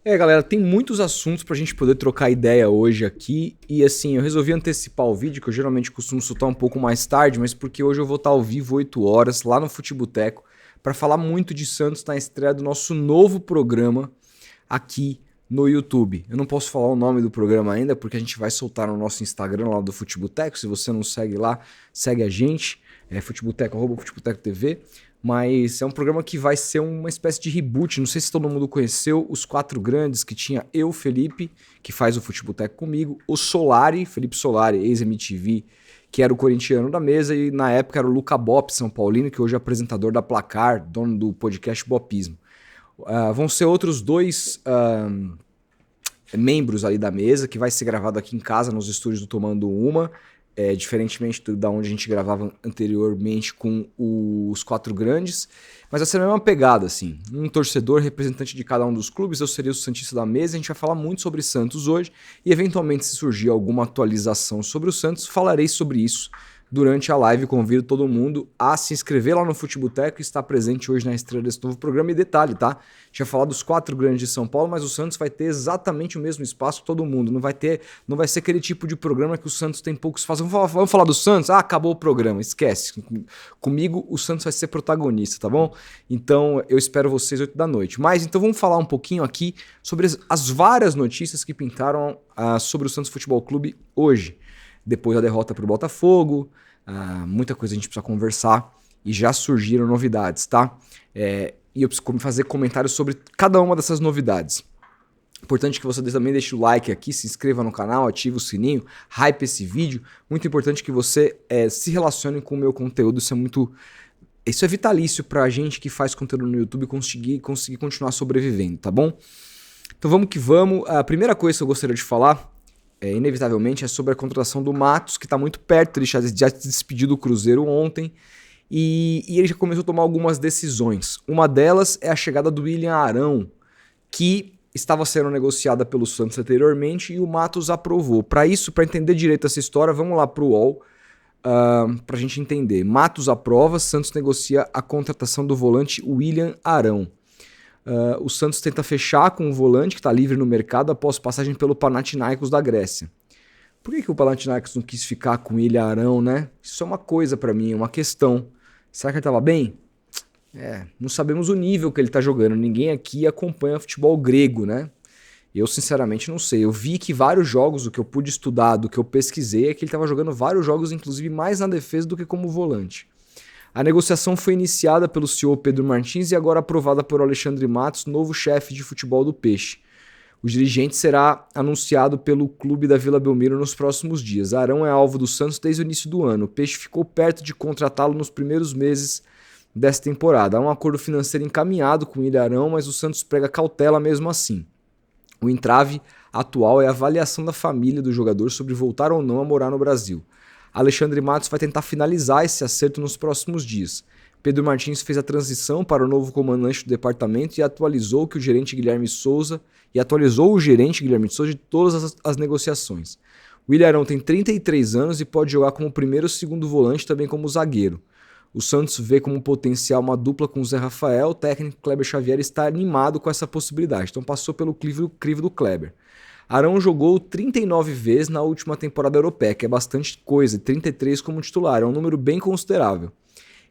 Galera, tem muitos assuntos pra gente poder trocar ideia hoje aqui. E assim, eu resolvi antecipar o vídeo, que eu geralmente costumo soltar um pouco mais tarde, mas porque hoje eu vou estar ao vivo 8 horas lá no Futeboteco para falar muito de Santos na estreia do nosso novo programa aqui no YouTube. Eu não posso falar o nome do programa ainda, porque a gente vai soltar no nosso Instagram lá do Futeboteco. Se você não segue lá, segue a gente, Futeboteco, @Futeboteco TV. Mas é um programa que vai ser uma espécie de reboot. Não sei se todo mundo conheceu os quatro grandes, que tinha eu, Felipe, que faz o Futeboteco comigo, o Solari, Felipe Solari, ex-MTV, que era o corintiano da mesa, e na época era o Luca Bop, São Paulino, que hoje é apresentador da Placar, dono do podcast Bopismo. Vão ser outros dois membros ali da mesa, que vai ser gravado aqui em casa, nos estúdios do Tomando Uma, diferentemente da onde a gente gravava anteriormente com os quatro grandes, mas vai ser a mesma pegada, assim, um torcedor representante de cada um dos clubes, eu seria o santista da mesa, a gente vai falar muito sobre Santos hoje, e eventualmente se surgir alguma atualização sobre o Santos, falarei sobre isso durante a live. Convido todo mundo a se inscrever lá no Futeboteco e estar presente hoje na estreia desse novo programa. E detalhe, tá? Tinha falado dos quatro grandes de São Paulo, mas o Santos vai ter exatamente o mesmo espaço que todo mundo. Não vai ser aquele tipo de programa que o Santos tem poucos espaços. Vamos falar do Santos? Ah, acabou o programa. Esquece. Comigo, o Santos vai ser protagonista, tá bom? Então, eu espero vocês 8 da noite. Mas, então, vamos falar um pouquinho aqui sobre as várias notícias que pintaram sobre o Santos Futebol Clube hoje. Depois da derrota para o Botafogo, muita coisa a gente precisa conversar e já surgiram novidades, tá? E eu preciso fazer comentários sobre cada uma dessas novidades. Importante que você também deixe o like aqui, se inscreva no canal, ative o sininho, hype esse vídeo. Muito importante que você se relacione com o meu conteúdo, isso é vitalício pra gente que faz conteúdo no YouTube conseguir continuar sobrevivendo, tá bom? Então vamos que vamos. A primeira coisa que eu gostaria de falar inevitavelmente é sobre a contratação do Matos, que está muito perto. Ele já se despediu do Cruzeiro ontem e ele já começou a tomar algumas decisões. Uma delas é a chegada do William Arão, que estava sendo negociada pelo Santos anteriormente e o Matos aprovou. Para entender direito essa história, vamos lá para o UOL para a gente entender. Matos aprova, Santos negocia a contratação do volante William Arão. O Santos tenta fechar com o volante que está livre no mercado após passagem pelo Panathinaikos da Grécia. Por que o Panathinaikos não quis ficar com ele, Arão, né? Isso é uma coisa para mim, é uma questão. Será que ele estava bem? Não sabemos o nível que ele está jogando. Ninguém aqui acompanha futebol grego, né? Eu sinceramente não sei. Eu vi que vários jogos, do que eu pude estudar, do que eu pesquisei, é que ele estava jogando vários jogos, inclusive mais na defesa do que como volante. A negociação foi iniciada pelo CEO Pedro Martins e agora aprovada por Alexandre Matos, novo chefe de futebol do Peixe. O dirigente será anunciado pelo clube da Vila Belmiro nos próximos dias. Arão é alvo do Santos desde o início do ano. O Peixe ficou perto de contratá-lo nos primeiros meses dessa temporada. Há um acordo financeiro encaminhado com o Arão, mas o Santos prega cautela mesmo assim. O entrave atual é a avaliação da família do jogador sobre voltar ou não a morar no Brasil. Alexandre Matos vai tentar finalizar esse acerto nos próximos dias. Pedro Martins fez a transição para o novo comandante do departamento e atualizou o gerente Guilherme Souza de todas as negociações. O William Arão tem 33 anos e pode jogar como primeiro ou segundo volante, também como zagueiro. O Santos vê como potencial uma dupla com o Zé Rafael. O técnico Kleber Xavier está animado com essa possibilidade, então passou pelo crivo do Kleber. Arão jogou 39 vezes na última temporada europeia, que é bastante coisa, 33 como titular, é um número bem considerável.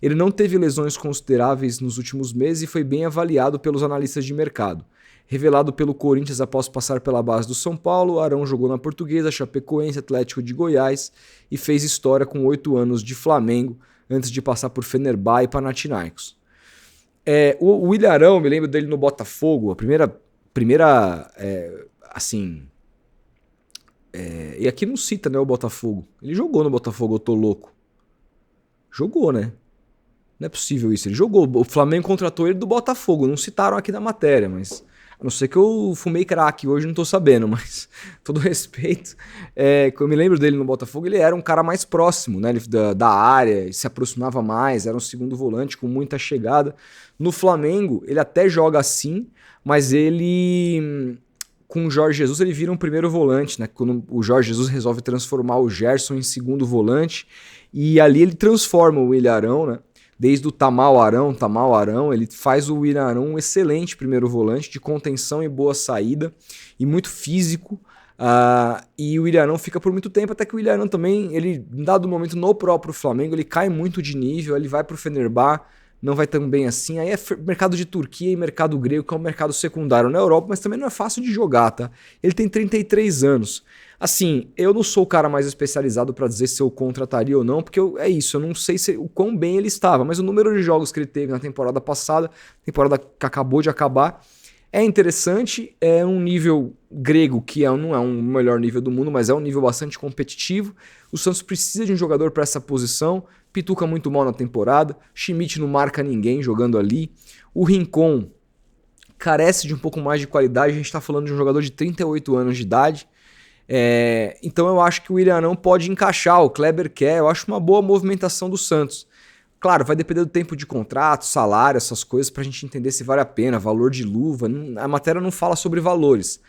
Ele não teve lesões consideráveis nos últimos meses e foi bem avaliado pelos analistas de mercado. Revelado pelo Corinthians após passar pela base do São Paulo, Arão jogou na Portuguesa, Chapecoense, Atlético de Goiás e fez história com 8 anos de Flamengo antes de passar por Fenerbahçe e Panathinaikos. O William Arão, me lembro dele no Botafogo, a primeira e aqui não cita, né, o Botafogo. Ele jogou no Botafogo, eu tô louco. Jogou, né? Não é possível isso. Ele jogou. O Flamengo contratou ele do Botafogo. Não citaram aqui na matéria, mas a não ser que eu fumei crack hoje, não tô sabendo, mas todo respeito. Eu me lembro dele no Botafogo, ele era um cara mais próximo, né, da área, se aproximava mais, era um segundo volante com muita chegada. No Flamengo, ele até joga assim, mas ele, com o Jorge Jesus, ele vira um primeiro volante, né? Quando o Jorge Jesus resolve transformar o Gerson em segundo volante, e ali ele transforma o William Arão, né? desde o Tamal Arão, ele faz o William Arão um excelente primeiro volante, de contenção e boa saída, e muito físico. E o William Arão fica por muito tempo, até que o William Arão também, ele, em dado momento no próprio Flamengo, ele cai muito de nível, ele vai pro Fenerbahçe, não vai tão bem assim. Aí é mercado de Turquia e mercado grego, que é um mercado secundário na Europa, mas também não é fácil de jogar, tá? Ele tem 33 anos. Assim, eu não sou o cara mais especializado pra dizer se eu contrataria ou não, porque é isso, eu não sei o quão bem ele estava, mas o número de jogos que ele teve na temporada passada, temporada que acabou de acabar, é interessante, é um nível grego que não é um melhor nível do mundo, mas é um nível bastante competitivo. O Santos precisa de um jogador para essa posição. Pituca muito mal na temporada, Schmidt não marca ninguém jogando ali. O Rincon carece de um pouco mais de qualidade, a gente está falando de um jogador de 38 anos de idade. Então eu acho que o William Arão pode encaixar, o Kleber quer, eu acho uma boa movimentação do Santos. Claro, vai depender do tempo de contrato, salário, essas coisas, pra gente entender se vale a pena, valor de luva. A matéria não fala sobre valores.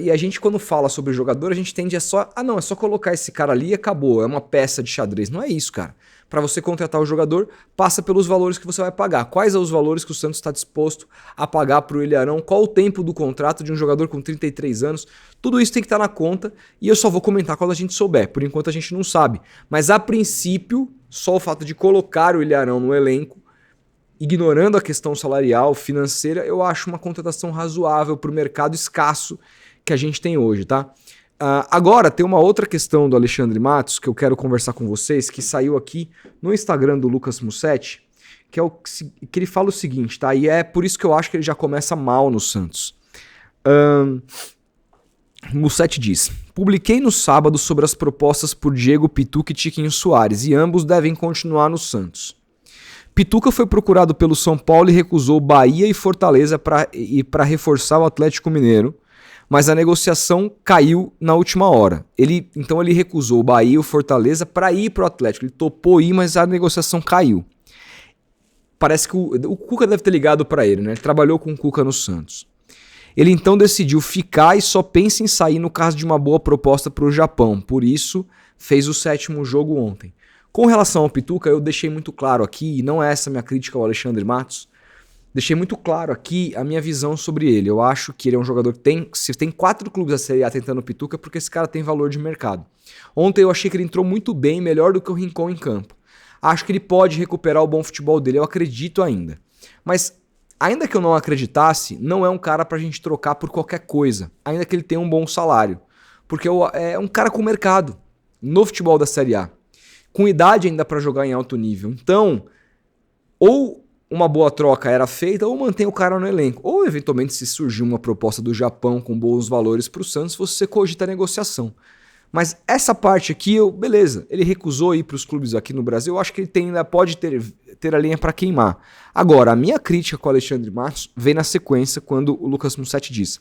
E a gente, quando fala sobre o jogador, a gente tende é só colocar esse cara ali e acabou, é uma peça de xadrez. Não é isso, cara. Para você contratar o jogador, passa pelos valores que você vai pagar. Quais são os valores que o Santos está disposto a pagar para o William Arão? Qual o tempo do contrato de um jogador com 33 anos? Tudo isso tem que estar na conta e eu só vou comentar quando a gente souber. Por enquanto a gente não sabe. Mas a princípio, só o fato de colocar o William Arão no elenco, ignorando a questão salarial, financeira, eu acho uma contratação razoável para o mercado escasso que a gente tem hoje, tá? Agora, tem uma outra questão do Alexandre Matos que eu quero conversar com vocês, que saiu aqui no Instagram do Lucas Mussetti, que ele fala o seguinte, tá? E é por isso que eu acho que ele já começa mal no Santos. Mussetti diz: publiquei no sábado sobre as propostas por Diego Pituca e Tiquinho Soares, e ambos devem continuar no Santos. Pituca foi procurado pelo São Paulo e recusou Bahia e Fortaleza para reforçar o Atlético Mineiro, mas a negociação caiu na última hora. Então ele recusou o Bahia e o Fortaleza para ir para o Atlético. Ele topou ir, mas a negociação caiu. Parece que o Cuca deve ter ligado para ele, né? Ele trabalhou com o Cuca no Santos. Ele então decidiu ficar e só pensa em sair no caso de uma boa proposta para o Japão. Por isso, fez o 7º jogo ontem. Com relação ao Pituca, eu deixei muito claro aqui, e não é essa minha crítica ao Alexandre Matos, deixei muito claro aqui a minha visão sobre ele. Eu acho que ele é um jogador que se tem 4 clubes da Série A tentando o Pituca, porque esse cara tem valor de mercado. Ontem eu achei que ele entrou muito bem, melhor do que o Rincon em campo. Acho que ele pode recuperar o bom futebol dele, eu acredito ainda. Mas, ainda que eu não acreditasse, não é um cara pra gente trocar por qualquer coisa, ainda que ele tenha um bom salário. Porque é um cara com mercado no futebol da Série A, com idade ainda pra jogar em alto nível. Então, ou uma boa troca era feita, ou mantém o cara no elenco. Ou, eventualmente, se surgir uma proposta do Japão com bons valores para o Santos, você cogita a negociação. Mas essa parte aqui, beleza, ele recusou ir para os clubes aqui no Brasil, eu acho que ele ainda pode ter a linha para queimar. Agora, a minha crítica com o Alexandre Matos vem na sequência quando o Lucas Mussetti diz: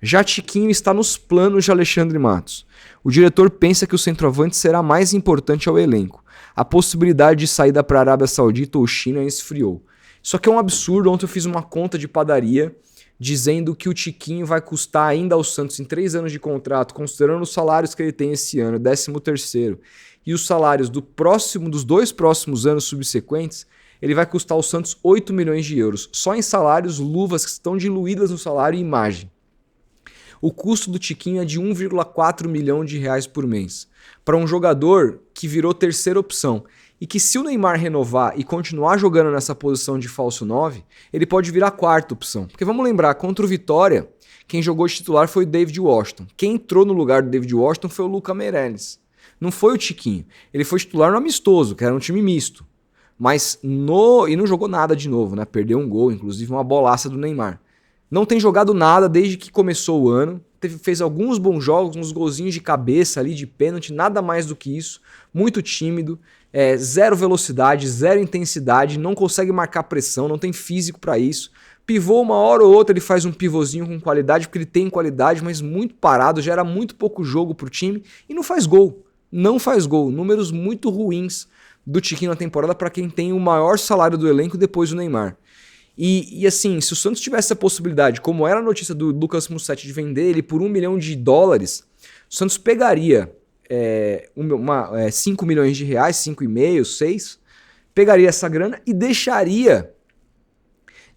já Tiquinho está nos planos de Alexandre Matos. O diretor pensa que o centroavante será mais importante ao elenco. A possibilidade de saída para a Arábia Saudita ou China esfriou. Isso aqui é um absurdo. Ontem eu fiz uma conta de padaria dizendo que o Tiquinho vai custar ainda ao Santos, em 3 anos de contrato, considerando os salários que ele tem esse ano, 13º, e os salários dos 2 próximos anos subsequentes, ele vai custar ao Santos 8 milhões de euros. Só em salários, luvas que estão diluídas no salário e imagem. O custo do Tiquinho é de 1,4 milhão de reais por mês. Para um jogador que virou terceira opção. E que se o Neymar renovar e continuar jogando nessa posição de falso 9, ele pode virar 4ª opção. Porque vamos lembrar, contra o Vitória, quem jogou de titular foi o David Washington. Quem entrou no lugar do David Washington foi o Luca Meirelles. Não foi o Tiquinho. Ele foi titular no amistoso, que era um time misto. E não jogou nada de novo, né? Perdeu um gol, inclusive uma bolaça do Neymar. Não tem jogado nada desde que começou o ano. Fez alguns bons jogos, uns golzinhos de cabeça ali, de pênalti, nada mais do que isso. Muito tímido, zero velocidade, zero intensidade, não consegue marcar pressão, não tem físico para isso. Pivô, uma hora ou outra ele faz um pivôzinho com qualidade, porque ele tem qualidade, mas muito parado, gera muito pouco jogo pro time e não faz gol. Não faz gol. Números muito ruins do Tiquinho na temporada para quem tem o maior salário do elenco depois do Neymar. E assim, se o Santos tivesse a possibilidade, como era a notícia do Lucas Mussetti, de vender ele por $1 milhão, o Santos pegaria 5 milhões de reais, 5,5, 6, pegaria essa grana e deixaria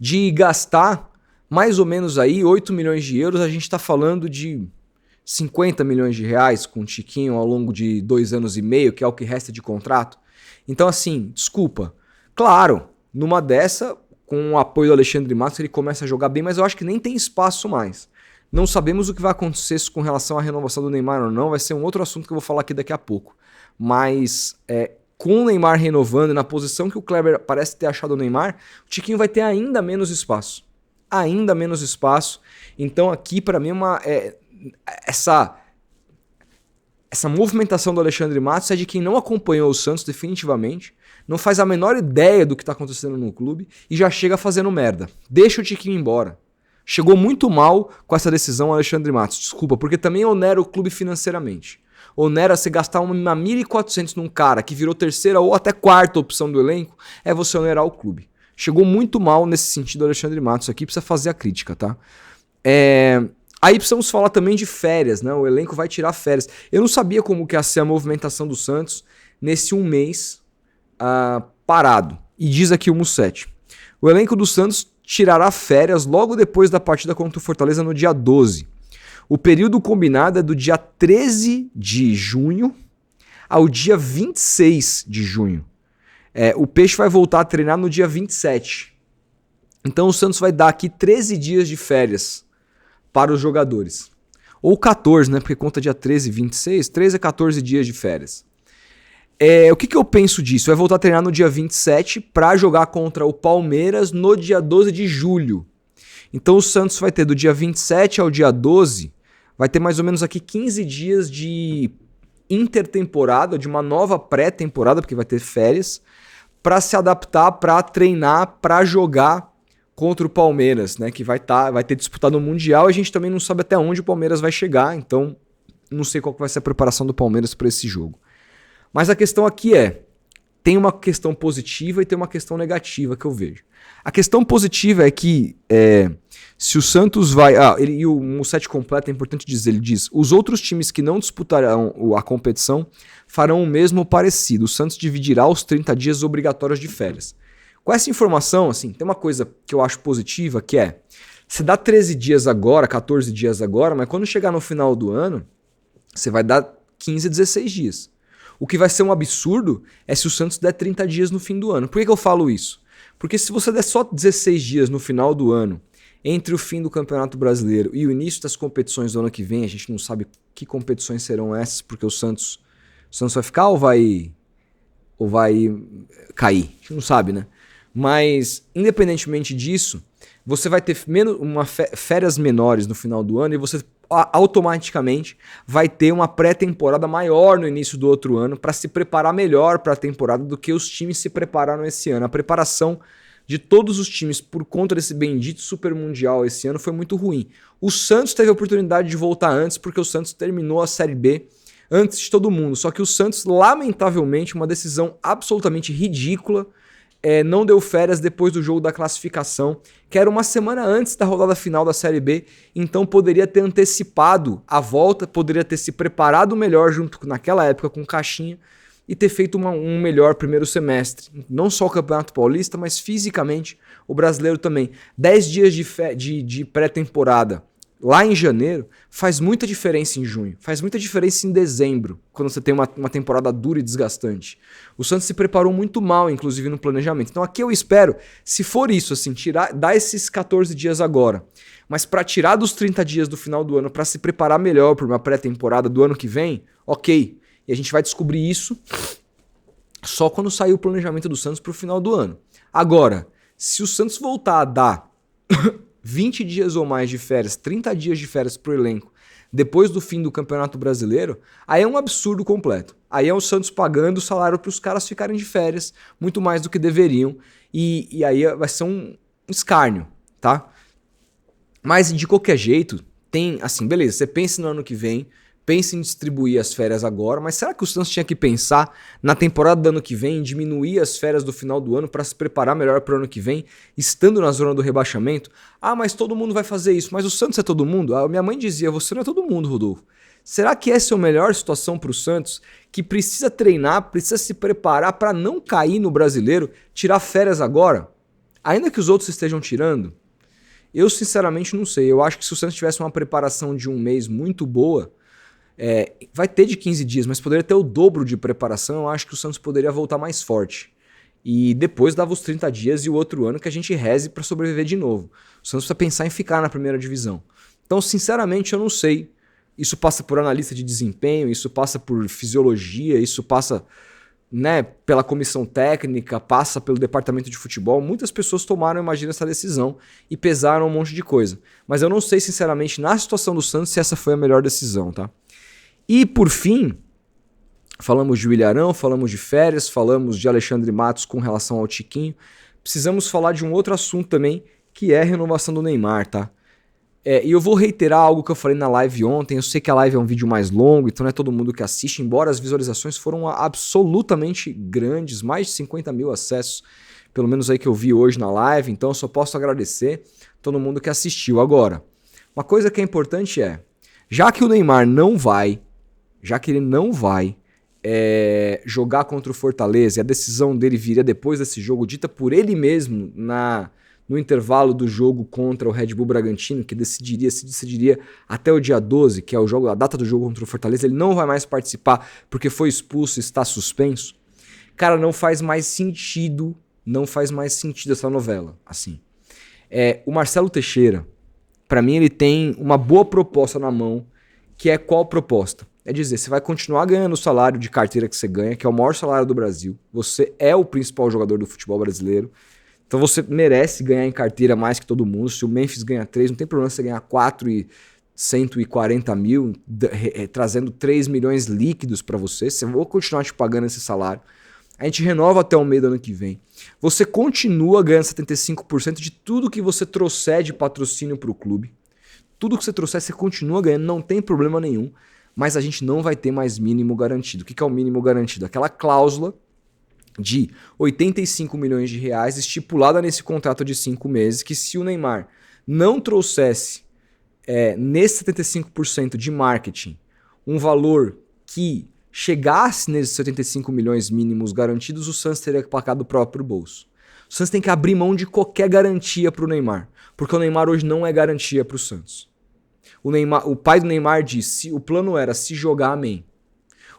de gastar mais ou menos aí 8 milhões de euros. A gente está falando de 50 milhões de reais com o Tiquinho ao longo de 2 anos e meio, que é o que resta de contrato. Então assim, desculpa. Claro, numa dessa, com o apoio do Alexandre Matos, ele começa a jogar bem, mas eu acho que nem tem espaço mais. Não sabemos o que vai acontecer com relação à renovação do Neymar ou não, vai ser um outro assunto que eu vou falar aqui daqui a pouco. Mas com o Neymar renovando e na posição que o Kleber parece ter achado o Neymar, o Tiquinho vai ter ainda menos espaço. Ainda menos espaço. Então aqui para mim essa movimentação do Alexandre Matos é de quem não acompanhou o Santos definitivamente, não faz a menor ideia do que está acontecendo no clube e já chega fazendo merda. Deixa o Tiquinho embora. Chegou muito mal com essa decisão, Alexandre Matos. Desculpa, porque também onera o clube financeiramente. Onera você gastar uma 1.400 num cara que virou terceira ou até quarta opção do elenco, é você onerar o clube. Chegou muito mal nesse sentido, Alexandre Matos. Aqui precisa fazer a crítica, tá? Aí precisamos falar também de férias, né? O elenco vai tirar férias. Eu não sabia como que ia ser a movimentação do Santos nesse um mês parado. E diz aqui o Mussetti. O elenco do Santos tirará férias logo depois da partida contra o Fortaleza no dia 12. O período combinado é do dia 13 de junho ao dia 26 de junho. O Peixe vai voltar a treinar no dia 27. Então o Santos vai dar aqui 13 dias de férias para os jogadores. Ou 14, né? Porque conta dia 13 e 26, 13 a 14 dias de férias. O que eu penso disso? Vai voltar a treinar no dia 27 para jogar contra o Palmeiras no dia 12 de julho. Então o Santos vai ter do dia 27 ao dia 12, vai ter mais ou menos aqui 15 dias de intertemporada, de uma nova pré-temporada, porque vai ter férias, para se adaptar, para treinar, para jogar contra o Palmeiras, né? Que vai ter disputado o Mundial. A gente também não sabe até onde o Palmeiras vai chegar, então não sei qual que vai ser a preparação do Palmeiras para esse jogo. Mas a questão aqui tem uma questão positiva e tem uma questão negativa que eu vejo. A questão positiva é que se o Santos vai... e o Mussetti completa, é importante dizer, ele diz, os outros times que não disputarão a competição farão o mesmo parecido. O Santos dividirá os 30 dias obrigatórios de férias. Com essa informação, assim, tem uma coisa que eu acho positiva, que você dá 13 dias agora, 14 dias agora, mas quando chegar no final do ano, você vai dar 15, 16 dias. O que vai ser um absurdo é se o Santos der 30 dias no fim do ano. Por que eu falo isso? Porque se você der só 16 dias no final do ano, entre o fim do Campeonato Brasileiro e o início das competições do ano que vem, a gente não sabe que competições serão essas, porque o Santos vai ficar ou vai cair? A gente não sabe, né? Mas, independentemente disso, você vai ter férias menores no final do ano e você automaticamente vai ter uma pré-temporada maior no início do outro ano para se preparar melhor para a temporada do que os times se prepararam esse ano. A preparação de todos os times por conta desse bendito Super Mundial esse ano foi muito ruim. O Santos teve a oportunidade de voltar antes porque o Santos terminou a Série B antes de todo mundo. Só que o Santos, lamentavelmente, uma decisão absolutamente ridícula, não deu férias depois do jogo da classificação, que era uma semana antes da rodada final da Série B, então poderia ter antecipado a volta, poderia ter se preparado melhor junto naquela época com o Caixinha e ter feito um melhor primeiro semestre. Não só o Campeonato Paulista, mas fisicamente o brasileiro também. 10 dias de pré-temporada lá em janeiro faz muita diferença em junho, faz muita diferença em dezembro, quando você tem uma temporada dura e desgastante. O Santos se preparou muito mal, inclusive no planejamento. Então aqui eu espero, se for isso, assim, dar esses 14 dias agora, mas para tirar dos 30 dias do final do ano, para se preparar melhor para uma pré-temporada do ano que vem, ok. E a gente vai descobrir isso só quando sair o planejamento do Santos para o final do ano. Agora, se o Santos voltar a dar 20 dias ou mais de férias, 30 dias de férias pro elenco, depois do fim do Campeonato Brasileiro, aí é um absurdo completo. Aí é o Santos pagando o salário para os caras ficarem de férias, muito mais do que deveriam, e aí vai ser um escárnio, tá? Mas de qualquer jeito, tem, assim, beleza, você pensa no ano que vem, pensa em distribuir as férias agora, mas será que o Santos tinha que pensar na temporada do ano que vem, em diminuir as férias do final do ano para se preparar melhor para o ano que vem, estando na zona do rebaixamento? Ah, mas todo mundo vai fazer isso. Mas o Santos é todo mundo? Minha mãe dizia, você não é todo mundo, Rodolfo. Será que essa é a melhor situação para o Santos, que precisa treinar, precisa se preparar para não cair no Brasileiro, tirar férias agora? Ainda que os outros estejam tirando? Eu sinceramente não sei. Eu acho que se o Santos tivesse uma preparação de um mês muito boa, vai ter de 15 dias, mas poderia ter o dobro de preparação. Eu acho que o Santos poderia voltar mais forte. E depois dava os 30 dias e o outro ano que a gente reze para sobreviver de novo. O Santos precisa pensar em ficar na primeira divisão. Então, sinceramente, eu não sei. Isso passa por analista de desempenho, isso passa por fisiologia, isso passa, né, pela comissão técnica, passa pelo departamento de futebol. Muitas pessoas tomaram, imagina, essa decisão e pesaram um monte de coisa. Mas eu não sei, sinceramente, na situação do Santos, se essa foi a melhor decisão, tá? E, por fim, falamos de Willian Arão, falamos de férias, falamos de Alexandre Matos com relação ao Tiquinho. Precisamos falar de um outro assunto também, que é a renovação do Neymar, tá? E eu vou reiterar algo que eu falei na live ontem. Eu sei que a live é um vídeo mais longo, então não é todo mundo que assiste, embora as visualizações foram absolutamente grandes, mais de 50 mil acessos, pelo menos aí que eu vi hoje na live, então eu só posso agradecer todo mundo que assistiu. Agora, uma coisa que é importante já que o Neymar não vai, jogar contra o Fortaleza, e a decisão dele viria depois desse jogo, dita por ele mesmo no intervalo do jogo contra o Red Bull Bragantino, que se decidiria até o dia 12, que é a data do jogo contra o Fortaleza, ele não vai mais participar porque foi expulso e está suspenso. Cara, não faz mais sentido essa novela, assim. O Marcelo Teixeira, pra mim, ele tem uma boa proposta na mão, que é qual proposta? É dizer, você vai continuar ganhando o salário de carteira que você ganha, que é o maior salário do Brasil, você é o principal jogador do futebol brasileiro, então você merece ganhar em carteira mais que todo mundo. Se o Memphis ganha 3, não tem problema você ganhar 4 e 140 mil, trazendo 3 milhões líquidos para você. Você vai continuar te pagando esse salário. A gente renova até o meio do ano que vem. Você continua ganhando 75% de tudo que você trouxer de patrocínio para o clube. Tudo que você trouxer, você continua ganhando, não tem problema nenhum. Mas a gente não vai ter mais mínimo garantido. O que é o mínimo garantido? Aquela cláusula de 85 milhões de reais estipulada nesse contrato de 5 meses, que se o Neymar não trouxesse nesse 75% de marketing um valor que chegasse nesses 75 milhões mínimos garantidos, o Santos teria que pagar do próprio bolso. O Santos tem que abrir mão de qualquer garantia para o Neymar, porque o Neymar hoje não é garantia para o Santos. O pai do Neymar disse, o plano era se jogar, amém.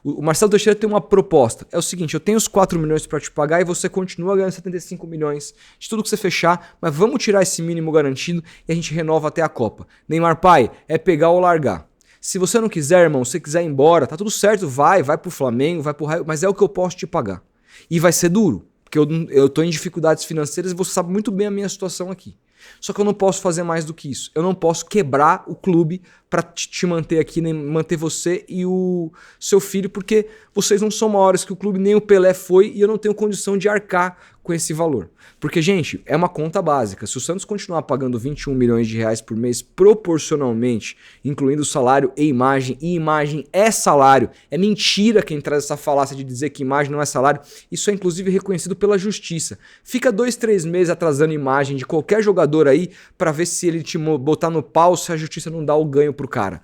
O Marcelo Teixeira tem uma proposta. É o seguinte, eu tenho os 4 milhões para te pagar e você continua ganhando 75 milhões de tudo que você fechar, mas vamos tirar esse mínimo garantido e a gente renova até a Copa. Neymar, pai, é pegar ou largar. Se você não quiser, irmão, se você quiser ir embora, tá tudo certo, vai pro Flamengo, vai pro Raio, mas é o que eu posso te pagar. E vai ser duro, porque eu tô em dificuldades financeiras e você sabe muito bem a minha situação aqui. Só que eu não posso fazer mais do que isso. Eu não posso quebrar o clube para te manter aqui, nem manter você e o seu filho, porque vocês não são maiores que o clube, nem o Pelé foi, e eu não tenho condição de arcar com esse valor. Porque, gente, é uma conta básica. Se o Santos continuar pagando 21 milhões de reais por mês proporcionalmente, incluindo salário e imagem é salário. É mentira quem traz essa falácia de dizer que imagem não é salário. Isso é, inclusive, reconhecido pela justiça. Fica 2, 3 meses atrasando imagem de qualquer jogador aí para ver se ele te botar no pau, se a justiça não dá o ganho pro cara.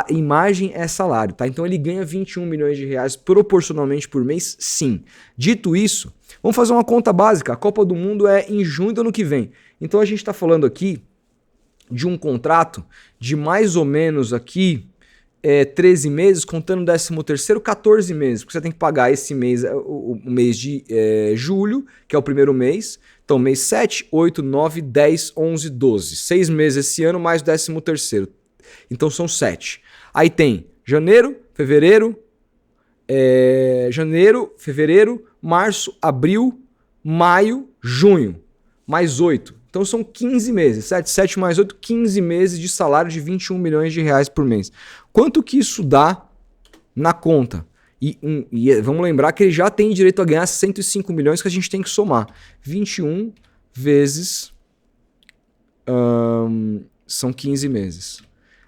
Imagem é salário, tá? Então ele ganha 21 milhões de reais proporcionalmente por mês, sim. Dito isso, vamos fazer uma conta básica. A Copa do Mundo é em junho do ano que vem. Então a gente está falando aqui de um contrato de mais ou menos aqui 13 meses, contando 13º, 14 meses, porque você tem que pagar esse mês, o mês de julho, que é o primeiro mês. Então mês 7, 8, 9, 10, 11, 12. 6 meses esse ano mais o 13º. Então são 7. Aí tem janeiro, fevereiro, março, abril, maio, junho. Mais 8. Então são 15 meses. 7 mais 8, 15 meses de salário de 21 milhões de reais por mês. Quanto que isso dá na conta? E vamos lembrar que ele já tem direito a ganhar 105 milhões que a gente tem que somar. 21 vezes... são 15 meses.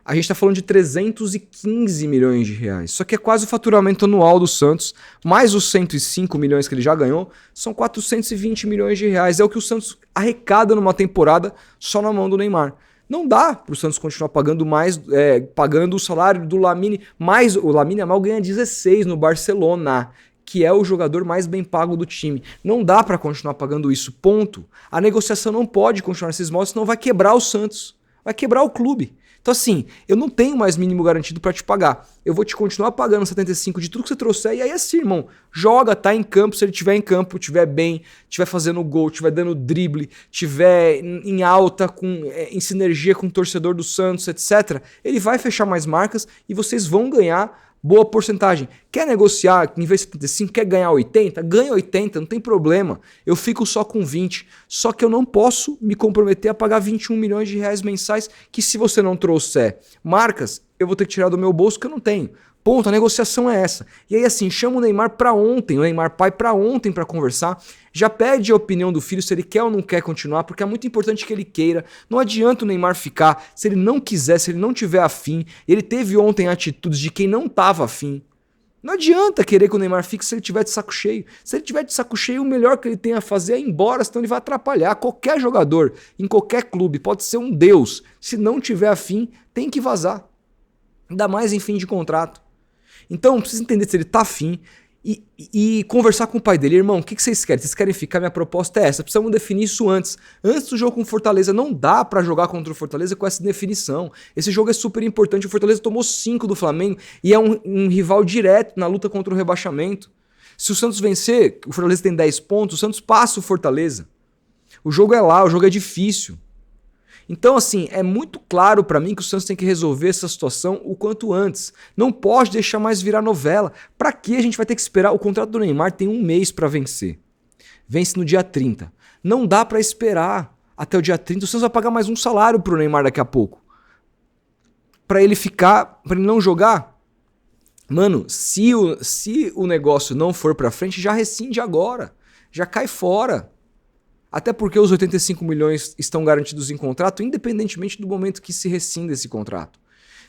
A gente está falando de 315 milhões de reais. Só que é quase o faturamento anual do Santos, mais os 105 milhões que ele já ganhou, são 420 milhões de reais. É o que o Santos arrecada numa temporada só na mão do Neymar. Não dá pro Santos continuar pagando mais, pagando o salário do Lamine, mais o Lamine Yamal ganha 16 no Barcelona, que é o jogador mais bem pago do time. Não dá pra continuar pagando isso, ponto. A negociação não pode continuar nesses moldes, senão vai quebrar o Santos, vai quebrar o clube. Então assim, eu não tenho mais mínimo garantido pra te pagar. Eu vou te continuar pagando 75 de tudo que você trouxer, e aí assim, irmão, joga, tá em campo, se ele tiver em campo, tiver bem, tiver fazendo gol, tiver dando drible, tiver em alta, em sinergia com o torcedor do Santos, etc. Ele vai fechar mais marcas e vocês vão ganhar boa porcentagem. Quer negociar em vez de 75, quer ganhar 80? Ganha 80, não tem problema. Eu fico só com 20. Só que eu não posso me comprometer a pagar 21 milhões de reais mensais, que se você não trouxer marcas, eu vou ter que tirar do meu bolso que eu não tenho. Ponto, a negociação é essa. E aí assim, chama o Neymar pra ontem, o Neymar pai pra ontem pra conversar. Já pede a opinião do filho se ele quer ou não quer continuar, porque é muito importante que ele queira. Não adianta o Neymar ficar se ele não quiser, se ele não tiver afim. Ele teve ontem atitudes de quem não tava afim. Não adianta querer que o Neymar fique se ele tiver de saco cheio. Se ele tiver de saco cheio, o melhor que ele tem a fazer é ir embora, senão ele vai atrapalhar. Qualquer jogador, em qualquer clube, pode ser um deus. Se não tiver afim, tem que vazar. Ainda mais em fim de contrato. Então, precisa entender se ele tá afim e conversar com o pai dele. Irmão, o que vocês querem? Vocês querem ficar? Minha proposta é essa. Precisamos definir isso antes. Antes do jogo com o Fortaleza. Não dá pra jogar contra o Fortaleza com essa definição. Esse jogo é super importante. O Fortaleza tomou 5 do Flamengo e é um rival direto na luta contra o rebaixamento. Se o Santos vencer, o Fortaleza tem 10 pontos, o Santos passa o Fortaleza. O jogo é lá, o jogo é difícil. Então, assim, é muito claro pra mim que o Santos tem que resolver essa situação o quanto antes. Não pode deixar mais virar novela. Pra que a gente vai ter que esperar? O contrato do Neymar tem 1 mês pra vencer. Vence no dia 30. Não dá pra esperar até o dia 30. O Santos vai pagar mais um salário pro Neymar daqui a pouco. Pra ele ficar, pra ele não jogar. Mano, se o negócio não for pra frente, já rescinde agora. Já cai fora. Até porque os 85 milhões estão garantidos em contrato, independentemente do momento que se rescinda esse contrato.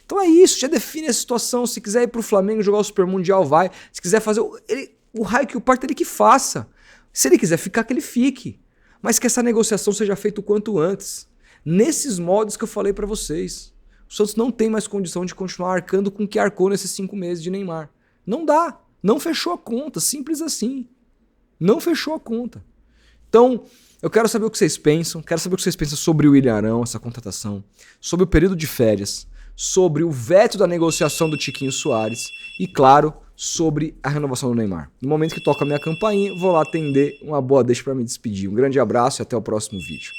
Então é isso, já define a situação. Se quiser ir pro Flamengo jogar o Super Mundial, vai. Se quiser fazer o raio que o parta, ele que faça. Se ele quiser ficar, que ele fique. Mas que essa negociação seja feita o quanto antes. Nesses modos que eu falei pra vocês. O Santos não tem mais condição de continuar arcando com o que arcou nesses 5 meses de Neymar. Não dá. Não fechou a conta. Simples assim. Não fechou a conta. Então, eu quero saber o que vocês pensam. Quero saber o que vocês pensam sobre o William Arão, essa contratação. Sobre o período de férias. Sobre o veto da negociação do Tiquinho Soares. E, claro, sobre a renovação do Neymar. No momento que toca a minha campainha, vou lá atender. Uma boa deixa para me despedir. Um grande abraço e até o próximo vídeo.